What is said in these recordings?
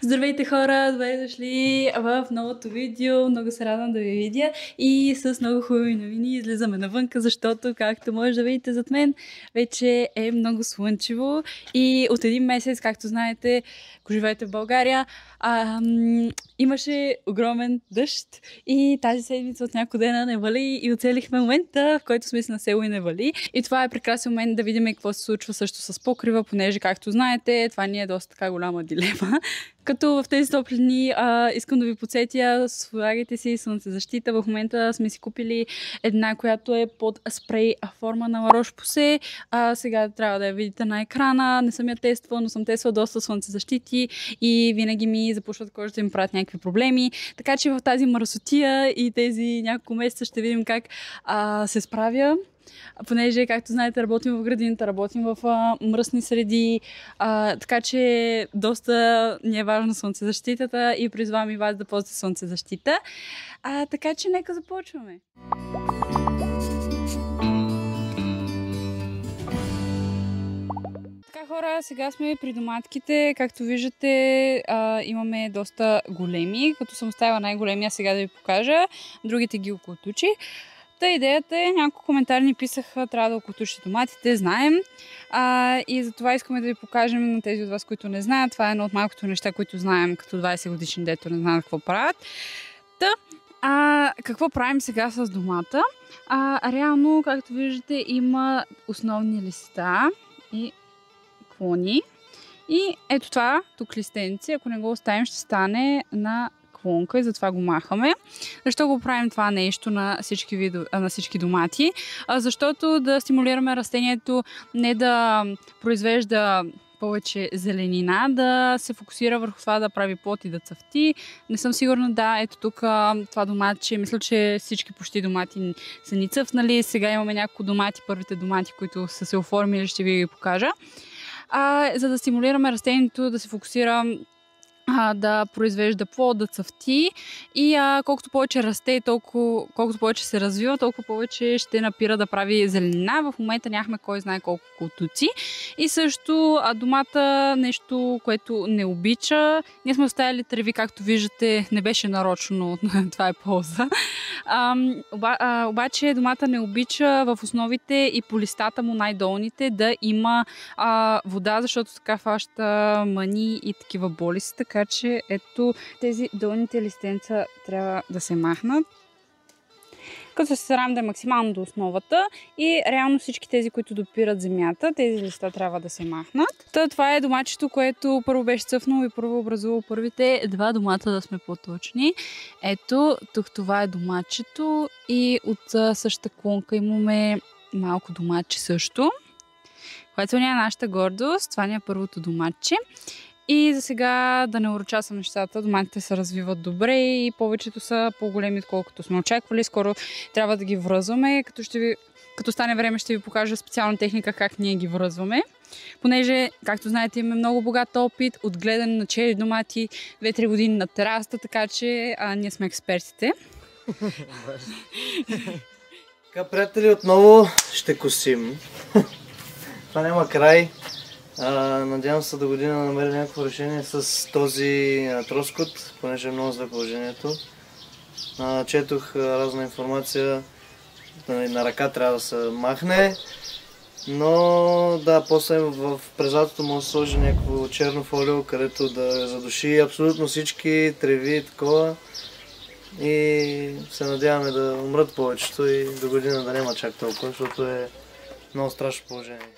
Здравейте хора, добре дошли в новото видео. Много се радвам да ви видя и с много хубави новини излизаме навънка, защото, както може да видите зад мен, вече е много слънчево и от един месец, както знаете, ако живеете в България, имаше огромен дъжд и тази седмица от няколко дена не вали и оцелихме момента, в който сме си на село и не вали. И това е прекрасен момент да видим какво се случва също с покрива, понеже, както знаете, това ни е доста така голяма дилема. Като в тези топли дни искам да ви подсетя, слагайте си слънцезащита. В момента сме си купили една, която е под спрей форма на La Roche-Posay. Сега трябва да я видите на екрана. Не съм я тествала, но съм тествала доста слънцезащити и винаги ми запушват кожата и ми правят някакви проблеми. Така че в тази мръсотия и тези няколко месеца ще видим как се справя. Понеже, както знаете, работим в градината, работим в мръсни среди, така че доста ни е важна слънцезащитата и призвавам и вас да ползвате слънцезащита. Така че нека започваме. Така хора, сега сме при доматките. Както виждате, имаме доста големи, като съм оставила най-големия сега да ви покажа. Другите ги околотучих. Идеята е, няколко коментари ни писаха, трябва да околотушите доматите, знаем. И затова искаме да ви покажем на тези от вас, които не знаят. Това е едно от малкото неща, които знаем като 20 годишни дето не знаят какво правят. Какво правим сега с домата? Реално, както виждате, има основни листа и клони. И ето това, тук листенци, ако не го оставим, ще стане на клонка и затова го махаме. Защо го правим това нещо на всички домати? Защото да стимулираме растението не да произвежда повече зеленина, да се фокусира върху това да прави плод и да цъфти. Не съм сигурна, да, ето тук това доматче, мисля, че всички почти домати са ни цъфнали. Сега имаме няколко домати, първите домати, които са се оформили, ще ви ги покажа. За да стимулираме растението да се фокусира да произвежда плод, да цъфти и колкото повече расте, колкото повече се развива, толкова повече ще напира да прави зеленина. В момента нямахме кой знае колко култуци. И също домата нещо, което не обича. Ние сме оставили треви, както виждате, не беше нарочно, това е полза. Обаче домата не обича в основите и по листата му най-долните да има вода, защото така фаща мъни и такива болести. Така че ето тези долните листенца трябва да се махнат. Като се старам да е максимално до основата и реално всички тези, които допират земята, тези листа трябва да се махнат. Това е домачето, което първо беше цъфнало и първо образувало първите два домата, да сме по-точни. Ето, тук това е домачето и от същата клонка имаме малко домаче също, което ни е нашата гордост. Това ни е първото домаче. И за сега да не урочасвам нещата, доматите се развиват добре и повечето са по-големи, отколкото сме очаквали. Скоро трябва да ги връзваме, като стане време ще ви покажа специална техника как ние ги връзваме. Понеже, както знаете, имаме много богат опит от гледане на чери домати 2-3 години на терасата, така че ние сме експертите. Така, приятели, отново ще косим. Това няма край. Надявам се до година да намеря някакво решение с този троскот, понеже е много зле положението. Четох разна информация, на ръка трябва да се махне, но да, после през лятото може да се сложи някакво черно фолио, където да задуши абсолютно всички треви и такова. И се надяваме да умрат повечето и до година да няма чак толкова, защото е много страшно положение.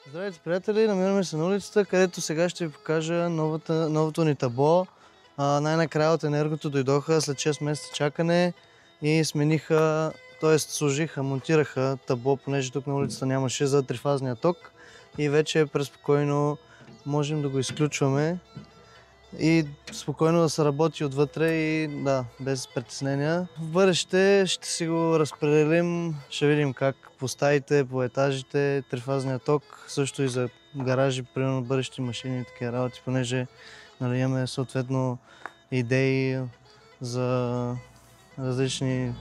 Здравейте, приятели! Намираме се на улицата, където сега ще ви покажа новото ни табло. Най-накрая от Енергото дойдоха след 6 месеца чакане и смениха т.е. сложиха, монтираха табло, понеже тук на улицата нямаше, за трифазния ток и вече преспокойно можем да го изключваме и спокойно да се работи отвътре и да, без притеснения. В бъдеще ще си го разпределим, ще видим как по стаите, по етажите, трифазния ток, също и за гаражи, примерно бъдещи машини и такива работи, понеже имаме съответно идеи за различни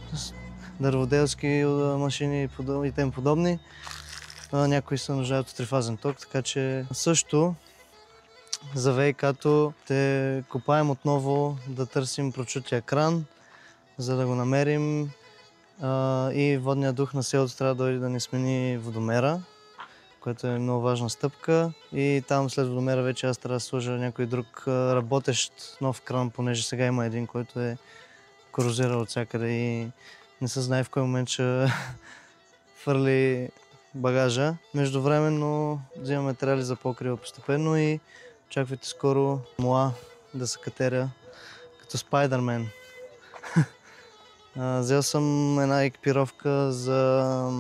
дърводелски машини и тем подобни. Някои се нуждаят от трифазен ток, така че също за ВИК-то ще копаем отново да търсим прочутия кран, за да го намерим. И водният дух на селото трябва да дойде да ни смени водомера, което е много важна стъпка. И там след водомера вече аз трябва да сложа някой друг работещ нов кран, понеже сега има един, който е корозирал от всякъде и не се знае в кой момент ще фърли багажа. Междувременно взимам материали за покрива постепенно и очаквайте скоро мола да се катеря като Спайдърмен. Взел съм една екипировка за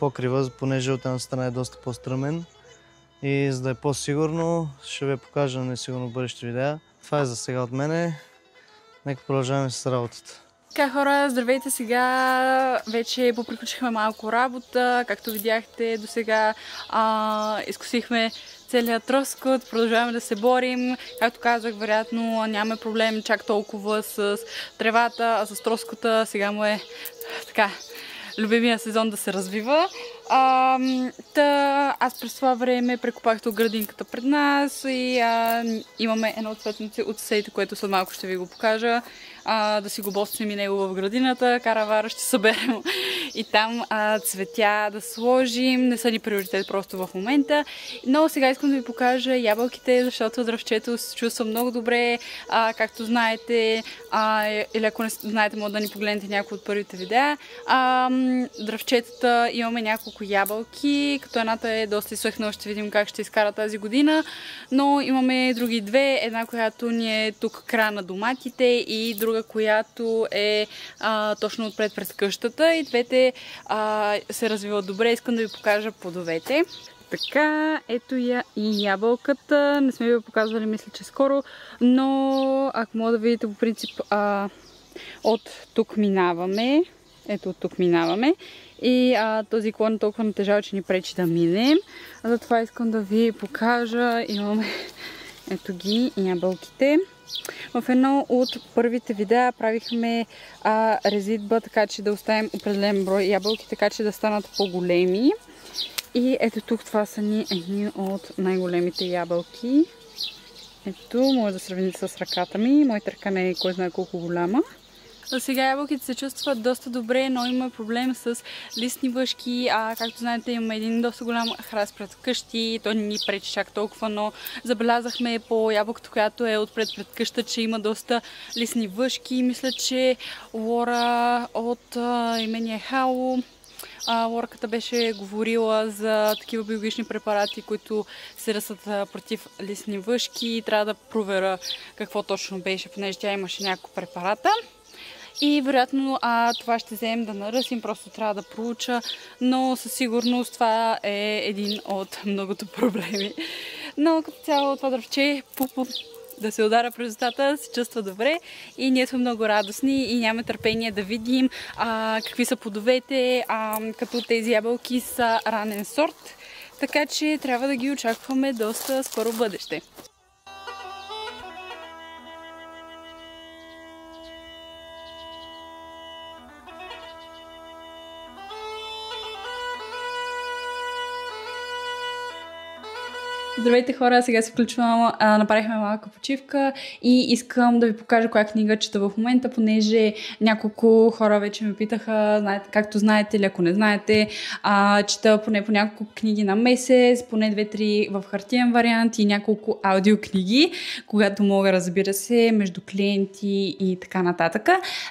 покрива, понеже от една страна е доста по-стръмен и за да е по-сигурно ще ви покажа несигурно в бъдещи видеа. Това е за сега от мене. Нека продължаваме с работата. Така, хора, здравейте! Сега вече поприключихме малко работа. Както видяхте, до сега изкусихме целият тръскот, продължаваме да се борим. Както казах, вероятно нямаме проблем чак толкова с тревата, а с тръскота сега му е така любимия сезон да се развива. Аз през това време прекопах тук градинката пред нас и имаме едно от цветници от съседите, което след малко ще ви го покажа. Да си го босим и него в градината, каравара ще съберем и там цветя да сложим. Не са ни приоритет просто в момента. Но сега искам да ви покажа ябълките, защото дръвчето се чувства много добре. Както знаете, или ако не знаете, може да ни погледнете някои от първите видеа. Дръвчетата имаме няколко ябълки, като едната е доста изсъхнала, ще видим как ще изкара тази година. Но имаме други две, една, която ни е тук края на доматите и друга, която е точно отпред пред къщата. И двете се развиват добре. Искам да ви покажа плодовете. Така, ето я и ябълката. Не сме ви показвали, мисля, че скоро, но ако мога да видите, по принцип от тук минаваме. Ето от тук минаваме. И този клон толкова натежава, че ни пречи да минем. Затова искам да ви покажа. Имаме ето ги ябълките. В едно от първите видеа правихме резидба, така че да оставим определен брой ябълки, така че да станат по-големи. И ето тук това са ни едни от най-големите ябълки. Ето, може да сравните с ръката ми. Моята ръка не е кой знае колко голяма. За сега ябълките се чувстват доста добре, но има проблем с листни въшки. Както знаете, имаме един доста голям храст пред къщи. Той не ни пречи чак толкова, но забелязахме по ябълката, която е отпред пред къща, че има доста листни въшки. Мисля, че Лора от имение Хало, Лорката беше говорила за такива биологични препарати, които се ръсат против листни въшки. Трябва да проверя какво точно беше, понеже тя имаше няколко препарата. И вероятно това ще вземем да наръсим, просто трябва да проуча, но със сигурност това е един от многото проблеми. Но като цяло това дръвче да се удара през устата се чувства добре и ние сме много радостни и нямаме търпение да видим какви са плодовете, като тези ябълки са ранен сорт, така че трябва да ги очакваме доста скоро бъдеще. Здравейте, хора, сега се включвам, направихме малка почивка и искам да ви покажа коя книга чета в момента, понеже няколко хора вече ме питаха, както знаете или ако не знаете, чета поне по няколко книги на месец, поне 2-3 в хартиен вариант и няколко аудиокниги, когато мога, разбира се, между клиенти и така нататък.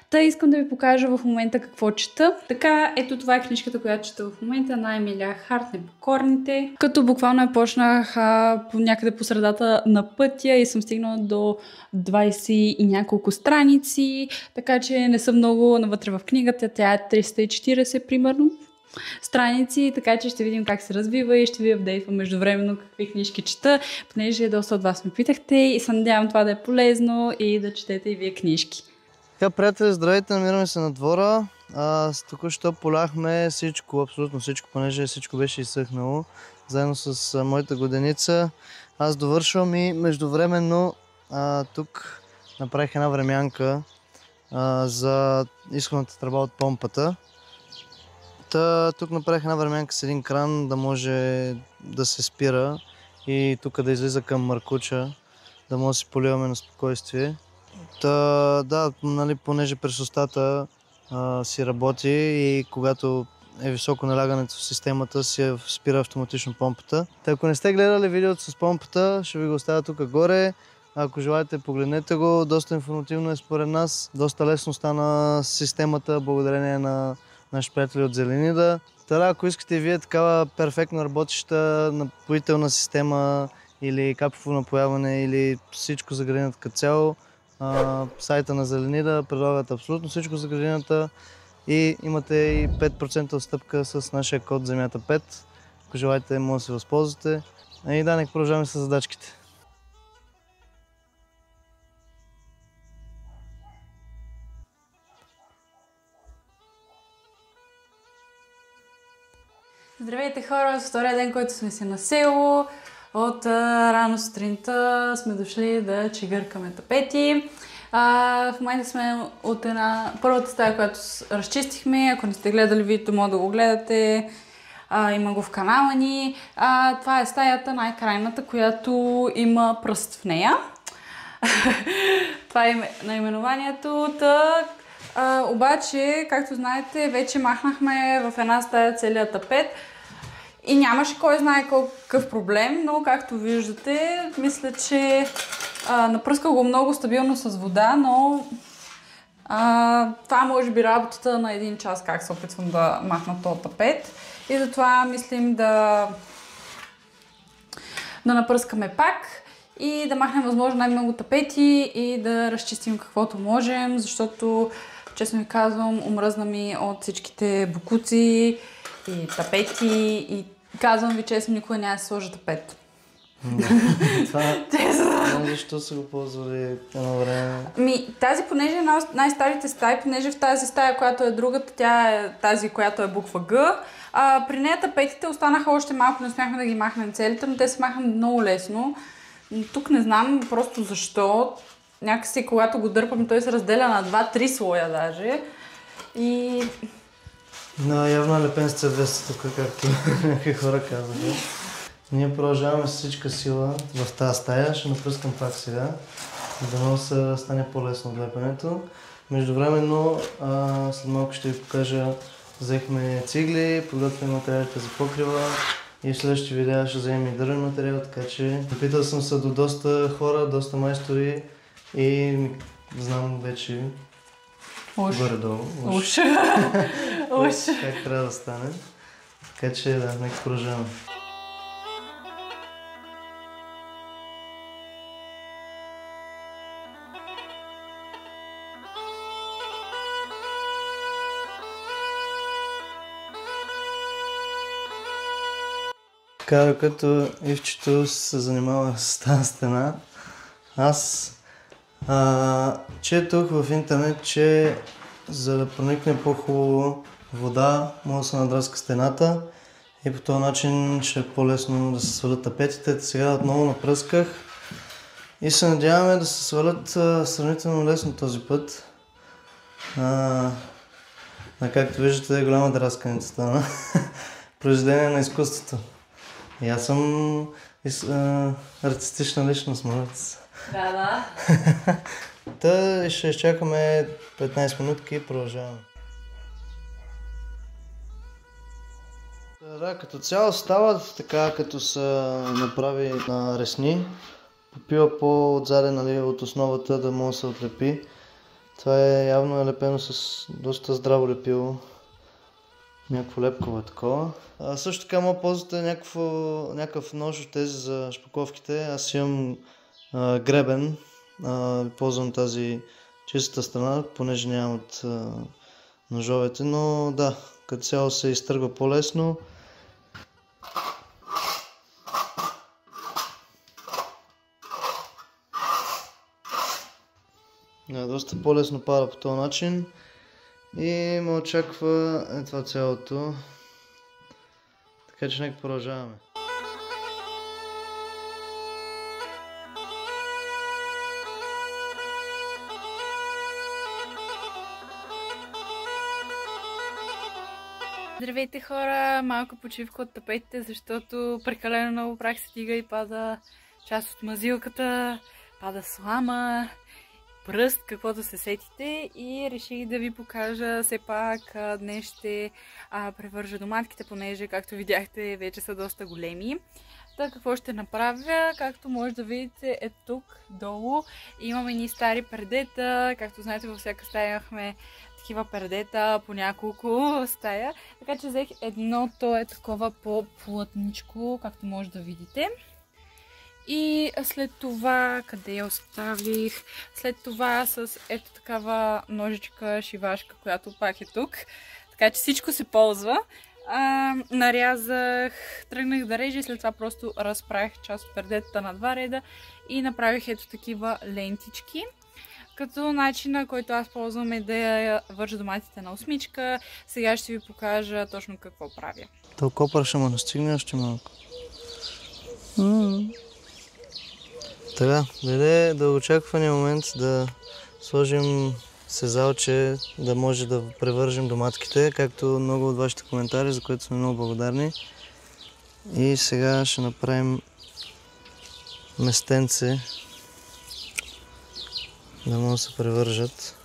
Та искам да ви покажа в момента какво чета. Така, ето това е книжката, която чета в момента, на Емилия Харт, Непокорните. Като буквално я почнах по някъде по средата на пътя и съм стигнала до 20 и няколко страници, така че не съм много навътре в книгата. Тя е 340 примерно страници, така че ще видим как се развива и ще ви апдейтвам междувременно какви книжки чета, понеже доста от вас ме питахте и се надявам това да е полезно и да четете и вие книжки. Така, приятели, здравейте, намираме се на двора. Току-що поляхме всичко, абсолютно всичко, понеже всичко беше изсъхнало, заедно с моята годеница. Аз довършвам и междувременно тук направих една времянка за изходната тръба от помпата. Тук направих една времянка с един кран, да може да се спира и тук да излиза към Маркуча, да може да си поливаме на спокойствие. Да, нали, понеже през устата си работи и когато е високо налягането в системата, си спира автоматично помпата. Ако не сте гледали видеото с помпата, ще ви го оставя тук горе. Ако желаете, погледнете го. Доста информативно е според нас. Доста лесно стана системата благодарение на наши приятели от Зеленида. Ако искате и вие такава перфектно работеща напоителна система или капово напояване или всичко за градината като цяло, сайта на Зеленида предлагат абсолютно всичко за градината и имате и 5% отстъпка с нашия код Земята 5. Ако желаете, може да се възползвате. И да, нека продължаваме с задачките. Здравейте хора, втория ден, който сме си на село. От рано сутринта сме дошли да чегъркаме тапети. В момента сме от първата стая, която разчистихме. Ако не сте гледали видеото, може да го гледате. Има го в канала ни. Това е стаята, най-крайната, която има пръст в нея. Това е наименованието. Обаче, както знаете, вече махнахме в една стая целият тапет и нямаше кой знае какъв проблем, но както виждате, мисля, че напръсках го много стабилно с вода, но това може би работата на един час, как се опитвам да махна този тапет. И затова мислим да напръскаме пак и да махнем възможно най-много тапети и да разчистим каквото можем, защото, честно ви казвам, омръзна ми от всичките бокуци и тапети и казвам ви честно, никога няма да се сложа тапет. Защо са го ползвали едно време? Тази, понеже е една от най-старите стаи, понеже в тази стая, която е другата, тя е тази, която е буква Г. При нея тапетите останаха още малко, не успяхме да ги махнем целите, но те се махнат много лесно. Тук не знам просто защо. Някакси, когато го дърпам, той се разделя на 2-3 слоя даже. И... Явно е лепен с C200 тук, както някакви хора казаха. Ние продължаваме с всичка сила в тази стая. Ще напръскам пак сега, да стане по-лесно от лепенето. Междувременно, след малко ще ви покажа, взехме цигли, подготвяме материалите за покрива и в следващите видеа ще вземем и дървен материал, така че напитал съм се до доста хора, доста майстори и знам вече горе-долу как трябва да стане. Така че да, нека продължаваме. Така, докато Ивчето се занимава с тази стена, аз четох в интернет, че за да проникне по-хубаво вода, може да се надраска стената и по този начин ще е по-лесно да се свалят тапетите. Сега отново напръсках и се надяваме да се свалят сравнително лесно този път. Както виждате, голяма драсканица стана. Произведение на изкуството. И аз съм артистична личност, молец. Да. Ще изчакаме 15 минутки и продължаваме. Да, като цяло стават така, като се направи на ресни. Попива по-отзаде, нали, от основата, да може да се отлепи. Това е явно лепено с доста здраво лепило. някакво лепково такова. Също така може да ползвате някакъв нож от тези за шпаковките. Аз имам гребен. Ползвам тази чистата страна, понеже нямам от ножовете, но да, като цяло се изтръгва по-лесно. Доста по-лесно пада по този начин и ме очаква това цялото. Така че нека продължаваме. Здравейте хора! Малка почивка от тапетите, защото прекалено много прах се стига и пада част от мазилката, пада слама, пръст, каквото се сетите, и реших да ви покажа все пак. Днес ще превържа доматките, понеже, както видяхте, вече са доста големи. Така, какво ще направя? Както може да видите, е тук долу имаме ни стари пердета. Както знаете, във всяка стая имахме такива пердета по няколко стая. Така че взех едното е такова по-плътничко, както може да видите. И след това, къде я оставих? След това с ето такава ножичка, шивашка, която пак е тук. Така че всичко се ползва. Нарязах, тръгнах да режа и след това просто разправих част от пердетата на два реда и направих ето такива лентички. Като начина, който аз ползвам, е да я вържа доматите на осмичка. Сега ще ви покажа точно какво правя. Толкова копър ще му настигне още малко. Така, дойде да очаквания момент да сложим сезалче, да може да превържем доматките, както много от вашите коментари, за които сме много благодарни. И сега ще направим местенце, да могат да се превържат.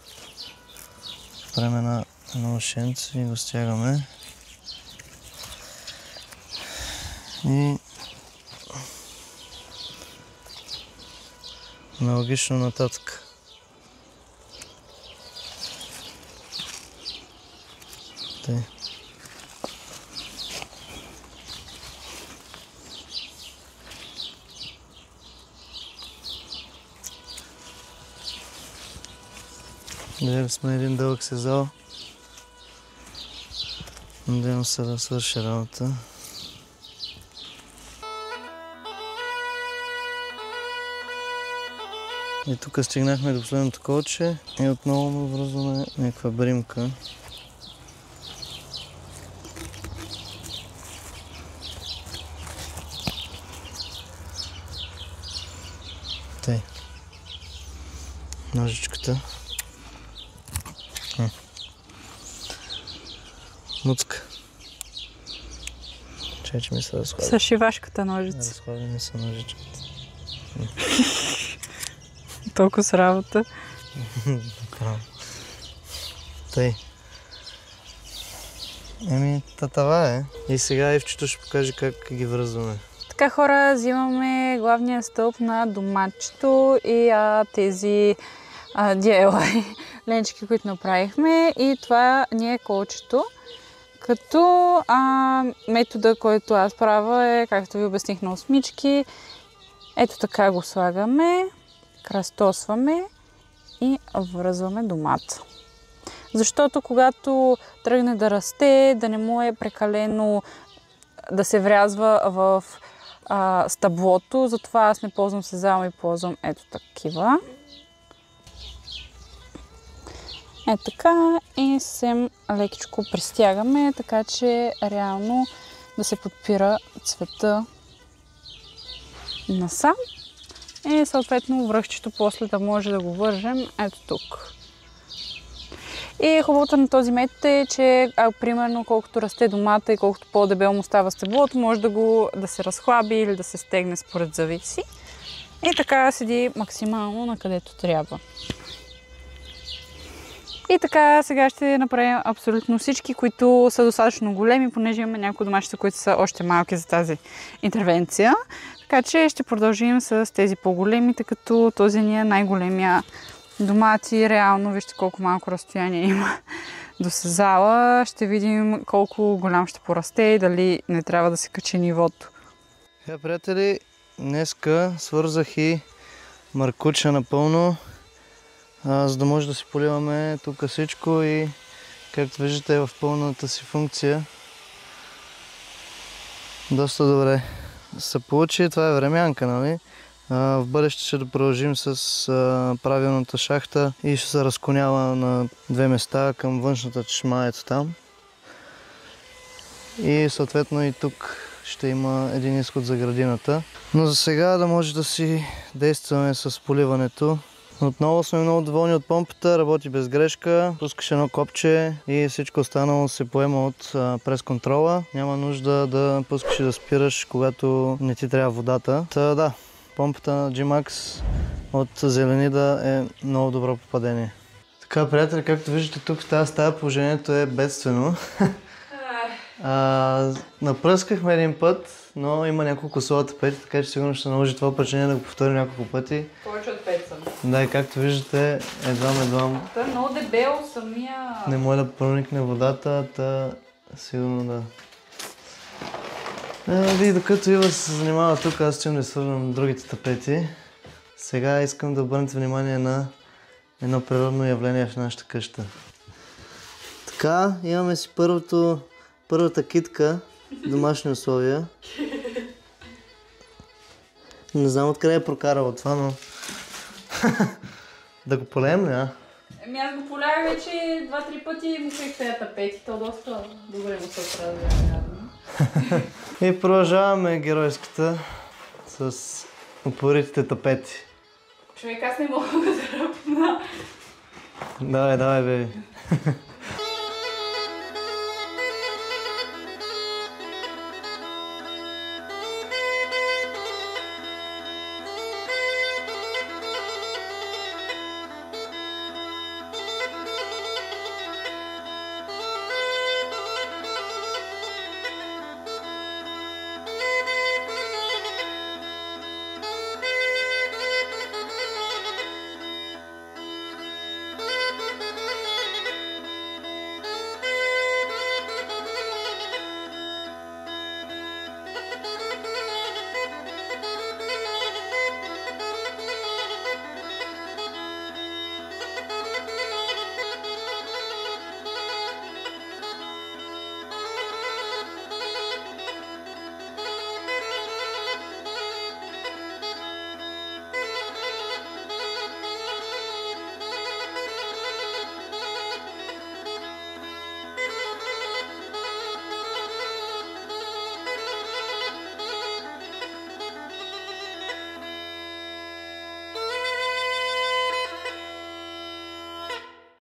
Правим едно ушенце и го стягаме. И аналогично нататък. Тъй. Взели сме един дълъг сезал. Надявам се да свърши работа. И тук стигнахме до последното колче и отново връзваме някаква бримка. Тъй. Ножичката. Муцка. Чай, че ми се разхвали. С шивашката ножица. Разхвали ми се ножичката. Толкова с работа. Тъй. Това е. И сега Ивчето ще покаже как ги връзваме. Така, хора, взимаме главния стълб на доматчето и тези DIY ленчики, които направихме, и това ни е колчето. Като метода, който аз правя, е, както ви обясних, на осмички. Ето така го слагаме, кръстосваме и връзваме домата. Защото когато тръгне да расте, да не му е прекалено да се врязва в стъблото, затова аз не ползвам сезал и ползвам ето такива. Ето така и съвсем лекичко пристягаме, така че реално да се подпира цвета насам. И съответно връхчето после да може да го вържем ето тук. И хубавото на този метод е, че примерно колкото расте домата и колкото по-дебело му става стеблото, може да се разхлаби или да се стегне според зависи. И така седи максимално на където трябва. И така сега ще направим абсолютно всички, които са достатъчно големи, понеже имаме някои домашните, които са още малки за тази интервенция. Така че ще продължим с тези по-големите, като този ни е най-големия домат и реално вижте колко малко разстояние има досезала. Ще видим колко голям ще порасте и дали не трябва да се качи нивото. Приятели, днеска свързах и маркуча напълно, за да може да си поливаме тук всичко и както виждате е в пълната си функция. Доста добре се получи. Това е времянка, нали? В бъдеще ще да продължим с правилната шахта и ще се разклонява на две места към външната чешма, ето там. И съответно и тук ще има един изход за градината. Но за сега да може да си действаме с поливането. Отново сме много доволни от помпата, работи без грешка, пускаш едно копче и всичко останало се поема от прес-контрола. Няма нужда да пускаш и да спираш, когато не ти трябва водата. Та да, помпата на G-Max от Зеленида е много добро попадение. Така, приятели, както виждате тук в тази стая положението е бедствено. Напръскахме един път, но има няколко слоя тапети, така че сигурно ще се наложи това упражнение да го повторим няколко пъти. Повече от 5 съм. Да, и както виждате, едвам. Той е много дебел самия. Не може да проникне водата, та сигурно да. И докато Ива се занимава тук, аз ще да свързвам другите тапети. Сега искам да обърнете внимание на едно природно явление в нашата къща. Така, имаме си първата китка, домашни условия. Не знам откъде е прокарала това, но... Да го полеем ли, а? Аз го полях вече 2-3 пъти и му пих тези тапети. То доста добре му се оправя. И продължаваме геройската с упоритите тапети. Човек, аз не мога да ръпна. Давай, беби.